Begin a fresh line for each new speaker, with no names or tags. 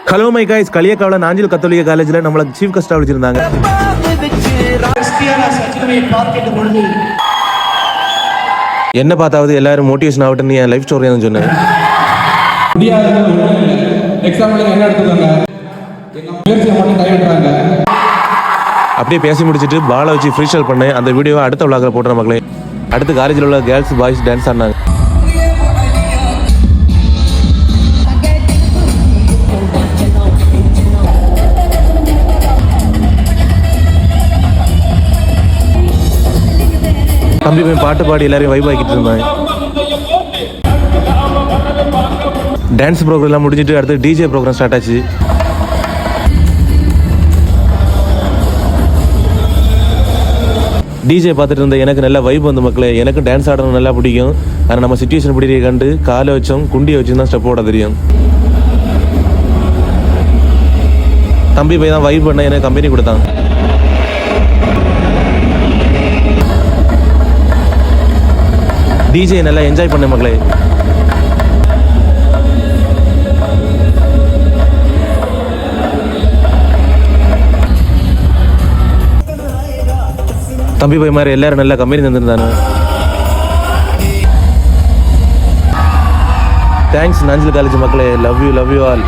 Hello my guys, களியக்காவில Nanjil கத்தோலிக்க காலேஜில் நம்மளுக்கு சீஃப் கெஸ்டாக வச்சிருந்தாங்க. என்ன பார்த்தாவது எல்லாரும் மோட்டிவேஷன் ஆகட்டும்னு என் லைஃப் ஸ்டோரி தான் சொன்னேன். அப்படியே பேசி முடிச்சுட்டு பாலை வச்சு ஃப்ரீ ஸ்டைல் பண்ணேன். அந்த வீடியோவை அடுத்த விளாகில் போட்டுற மக்களே. அடுத்து காலேஜில் உள்ள கேர்ள்ஸ் பாய்ஸ் டான்ஸ் ஆடினாங்க. தம்பி போய் பாட்டு பாடி எல்லாரையும் வைப் ஆக்கிட்டு இருந்தாங்க. டான்ஸ் ப்ரோக்ராம் முடிஞ்சிட்டு அடுத்து டிஜே ப்ரோக்ராம் ஸ்டார்ட் ஆச்சு. டிஜே பார்த்துட்டு இருந்த எனக்கு நல்ல வைப் வந்து மக்களே. எனக்கு டான்ஸ் ஆடணும் நல்லா பிடிக்கும். ஆனால் நம்ம சிச்சுவேஷன் பிடிக்க கண்டு காலை வச்சோம் குண்டியை வச்சு தான் ஸ்டெப் போட தெரியும். தம்பி போய் தான் வைப் பண்ண எனக்கு கம்பெனி கொடுத்தாங்க. டிஜே நல்லா என்ஜாய் பண்ண மக்களே. தம்பி போய் மாதிரி எல்லாரும் நல்லா கம்பெனி தந்துருந்தானு. தேங்க்ஸ் நாஞ்சில் காலேஜ் மக்களே. Love you all.